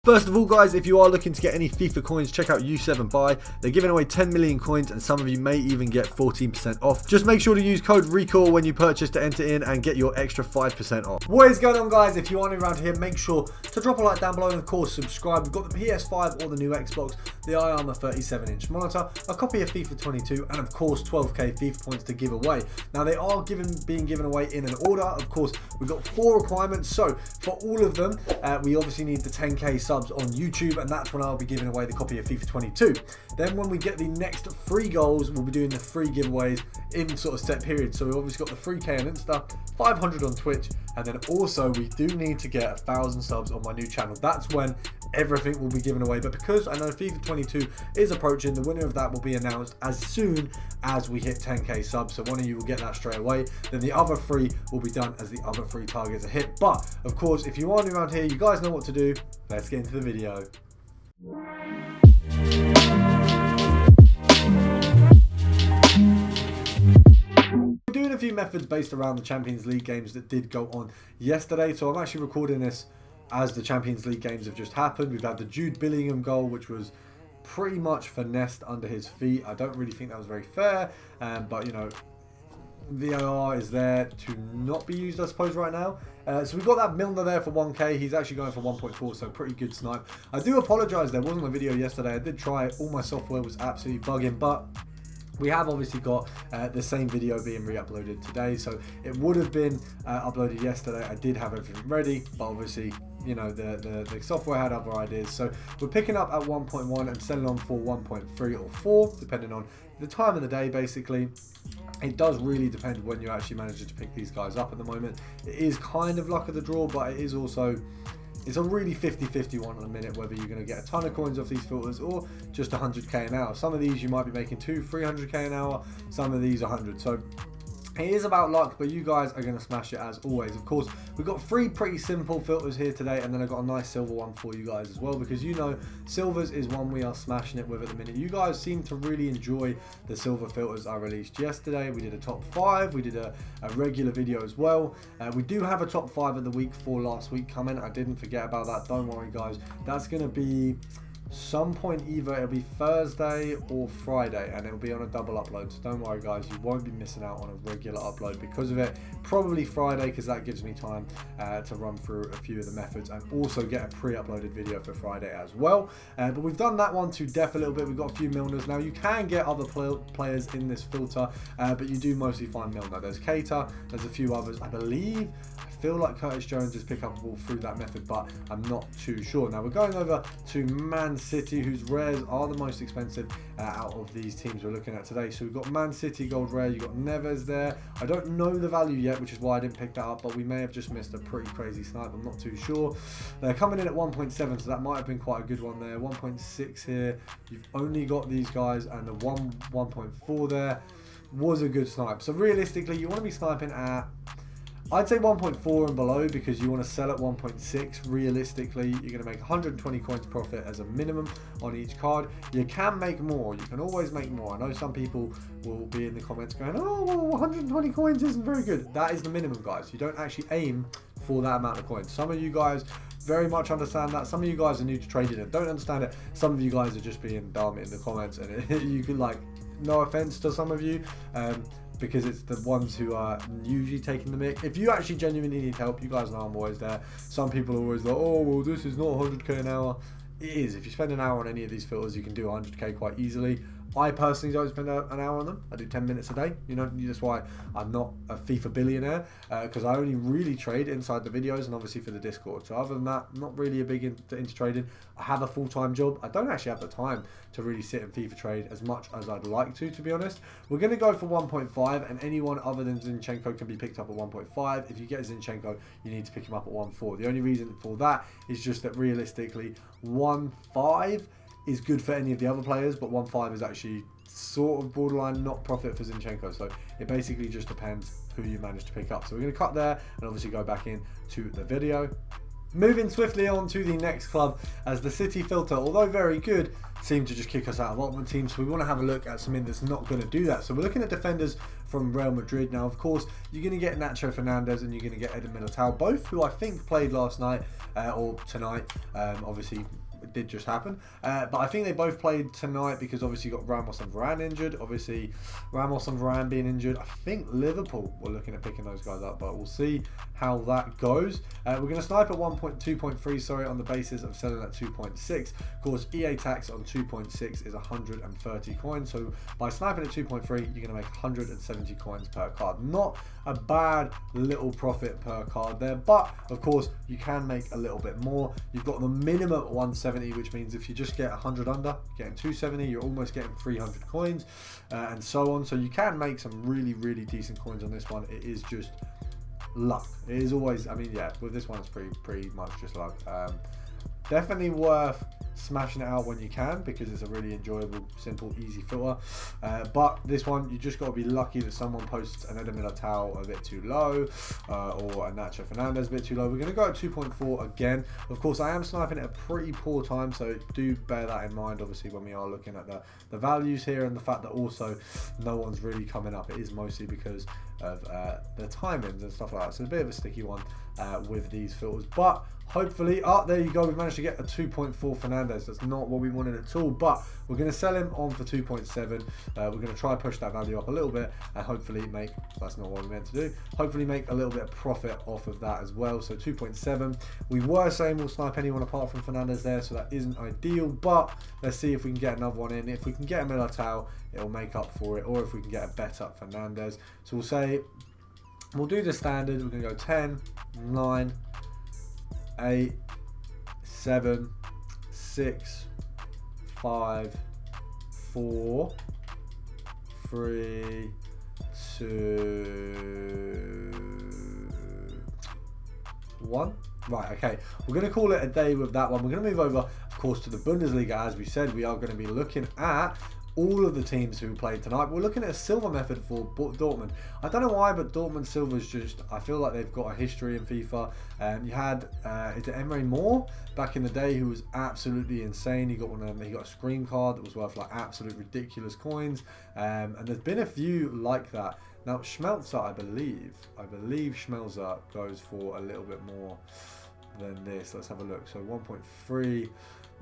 First of all, guys, if you are looking to get any FIFA coins, check out U7 Buy. They're giving away 10 million coins and some of you may even get 14% off. Just make sure to use code RECALL when you purchase to enter in and get your extra 5% off. What is going on, guys? If you are new around here, make sure to drop a like down below and of course subscribe. We've got the PS5 or the new Xbox, the iArmor 37-inch monitor, a copy of FIFA 22 and of course 12k FIFA points to give away. Now they are being given away in an order. Of course, we've got 4 requirements. So for all of them, we obviously need the 10k subs on YouTube, and that's when I'll be giving away the copy of FIFA 22. Then when we get the next 3 goals, we'll be doing the free giveaways in sort of set periods. So we've obviously got the 3k on Insta, 500 on Twitch, and then also we do need to get 1,000 subs on my new channel. That's when everything will be given away. But because I know FIFA 22 is approaching, the winner of that will be announced as soon as we hit 10k subs. So one of you will get that straight away. Then the other 3 will be done as the other 3 targets are hit. But of course, if you are new around here, you guys know what to do. Let's get into the video. We're doing a few methods based around the Champions League games that did go on yesterday. So I'm actually recording this as the Champions League games have just happened. We've had the Jude Bellingham goal, which was pretty much finessed under his feet. I don't really think that was very fair, but you know, VAR is there to not be used, I suppose, right now. So we've got that Milner there for 1k. He's actually going for 1.4, so pretty good snipe. I do apologise, there wasn't a video yesterday. I did try it. All my software was absolutely bugging, but we have obviously got the same video being re-uploaded today. So it would have been uploaded yesterday. I did have everything ready, but obviously, you know, the software had other ideas. So we're picking up at 1.1 and selling on for 1.3 or 4, depending on the time of the day, basically. It does really depend when you actually manage to pick these guys up at the moment. It is kind of luck of the draw, but it is also, it's a really 50-50 one at a minute, whether you're going to get a ton of coins off these filters or just 100k an hour. Some of these you might be making 200-300k an hour, some of these 100. So it is about luck, but you guys are going to smash it as always. Of course, we've got 3 pretty simple filters here today, and then I've got a nice silver one for you guys as well, because you know silvers is one we are smashing it with at the minute. You guys seem to really enjoy the silver filters I released yesterday. We did a top 5, we did a regular video as well. We do have a top 5 of the week for last week coming. I didn't forget about that, don't worry guys. That's going to be some point, either it'll be Thursday or Friday, and it'll be on a double upload. So don't worry guys, you won't be missing out on a regular upload because of it. Probably Friday, because that gives me time to run through a few of the methods and also get a pre-uploaded video for Friday as well. But we've done that one to death a little bit. We've got a few Milners. Now you can get other players in this filter, but you do mostly find Milner. There's Keita, there's a few others. I believe, I feel like Curtis Jones is pick-upable through that method, but I'm not too sure. Now we're going over to Man City, whose rares are the most expensive out of these teams we're looking at today. So we've got Man City gold rare, you've got Neves there. I don't know the value yet, which is why I didn't pick that up, but we may have just missed a pretty crazy snipe. I'm not too sure. They're coming in at 1.7, so that might have been quite a good one there. 1.6 here. You've only got these guys, and the 1.4 there was a good snipe. So realistically, you want to be sniping at, I'd say 1.4 and below, because you want to sell at 1.6. Realistically, you're going to make 120 coins profit as a minimum on each card. You can make more. You can always make more. I know some people will be in the comments going, oh, well, 120 coins isn't very good. That is the minimum, guys. You don't actually aim for that amount of coins. Some of you guys very much understand that. Some of you guys are new to trading and don't understand it. Some of you guys are just being dumb in the comments, and you can, like, no offense to some of you, because it's the ones who are usually taking the mic. If you actually genuinely need help, you guys know I'm always there. Some people are always like, oh, well, this is not 100k an hour. It is. If you spend an hour on any of these filters, you can do 100k quite easily. I personally don't spend an hour on them. I do 10 minutes a day. You know, that's why I'm not a FIFA billionaire, because I only really trade inside the videos and obviously for the Discord. So other than that, I'm not really a big into trading. I have a full-time job. I don't actually have the time to really sit and FIFA trade as much as I'd like to be honest. We're going to go for 1.5, and anyone other than Zinchenko can be picked up at 1.5. If you get Zinchenko, you need to pick him up at 1.4. The only reason for that is just that realistically, 1.5 is good for any of the other players, but 1.5 is actually sort of borderline not profit for Zinchenko. So it basically just depends who you manage to pick up. So we're going to cut there and obviously go back into the video. Moving swiftly on to the next club, as the City filter, although very good, seem to just kick us out of Ultimate Team. So we want to have a look at something that's not going to do that. So we're looking at defenders from Real Madrid. Now, of course, you're going to get Nacho Fernandez and you're going to get Eder Militao, both who I think played last night or tonight. Obviously, it did just happen. But I think they both played tonight because obviously you got Ramos and Varane injured. Obviously, Ramos and Varane being injured. I think Liverpool were looking at picking those guys up, but we'll see how that goes. We're going to snipe at 2.3, sorry, on the basis of selling at 2.6. Of course, EA tax on 2.6 is 130 coins. So by sniping at 2.3, you're going to make 170 coins per card. Not a bad little profit per card there, but of course, you can make a little bit more. You've got the minimum at 170, which means if you just get 100 under, you're getting 270, you're almost getting 300 coins, and so on. So you can make some really, really decent coins on this one. It is just luck. It is always, I mean, yeah, with this one, it's pretty much just luck. Definitely worth smashing it out when you can because it's a really enjoyable, simple, easy filter. But this one, you just got to be lucky that someone posts an Eder Militao a bit too low or a Nacho Fernandez a bit too low. We're going to go at 2.4 again. Of course, I am sniping at a pretty poor time, so do bear that in mind, obviously, when we are looking at the values here and the fact that also no one's really coming up. It is mostly because of the timings and stuff like that. So it's a bit of a sticky one with these filters, but hopefully, there you go, we've managed to get a 2.4 Fernandez. That's not what we wanted at all, but we're going to sell him on for 2.7. We're going to try push that value up a little bit and hopefully make, that's not what we meant to do, hopefully make a little bit of profit off of that as well. So 2.7, we were saying we'll snipe anyone apart from Fernandez there, so that isn't ideal, but let's see if we can get another one in. If we can get a Militao, it'll make up for it, or if we can get a better Fernandez. So we'll say, we'll do the standard. We're going to go 10, 9, 8, 7, 6, 5, 4, 3, 2, 1. Right, okay. We're going to call it a day with that one. We're going to move over, of course, to the Bundesliga. As we said, we are going to be looking at all of the teams who played tonight. We're looking at a silver method for Dortmund. I don't know why, but Dortmund silver's just, I feel like they've got a history in FIFA. You had, is it Emre Moore back in the day, who was absolutely insane. He got one of them, he got a screen card that was worth like absolute ridiculous coins. And there's been a few like that. Now, Schmelzer, I believe Schmelzer goes for a little bit more than this. Let's have a look. So 1.3,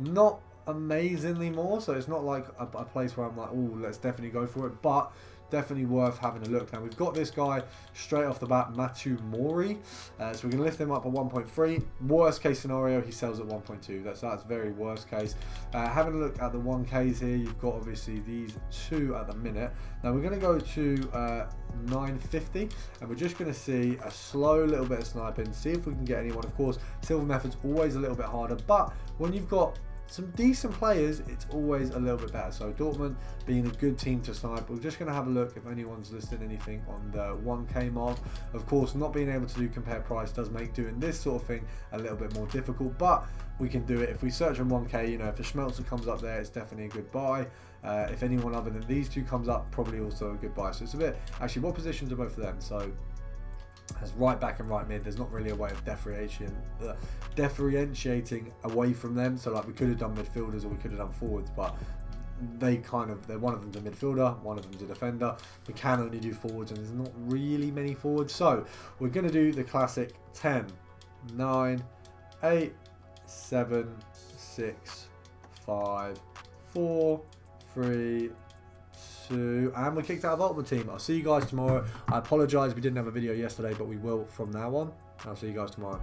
not amazingly more, so it's not like a place where I'm like, oh, let's definitely go for it, but definitely worth having a look. Now we've got this guy straight off the bat, Matu Mori, so we're going to lift him up at 1.3. Worst case scenario, he sells at 1.2. That's very worst case. Having a look at the 1Ks here, you've got obviously these two at the minute. Now we're going to go to 950, and we're just going to see a slow little bit of sniping, see if we can get anyone. Of course, silver method's always a little bit harder, but when you've got some decent players, it's always a little bit better. So Dortmund being a good team to snipe. We're just going to have a look if anyone's listed anything on the 1K mark. Of course, not being able to do compare price does make doing this sort of thing a little bit more difficult, but we can do it. If we search on 1K, you know, if the Schmelzer comes up there, it's definitely a good buy. If anyone other than these two comes up, probably also a good buy. So it's a bit, actually, what positions are both of them? So as right back and right mid, there's not really a way of differentiating away from them. So like we could have done midfielders or we could have done forwards, but they're one of them's a midfielder, one of them's a defender. We can only do forwards, and there's not really many forwards. So we're going to do the classic 10, 9, 8, 7, 6, 5, 4, 3, 2, and we're kicked out of Ultimate Team. I'll see you guys tomorrow. I apologise we didn't have a video yesterday, but we will from now on. I'll see you guys tomorrow.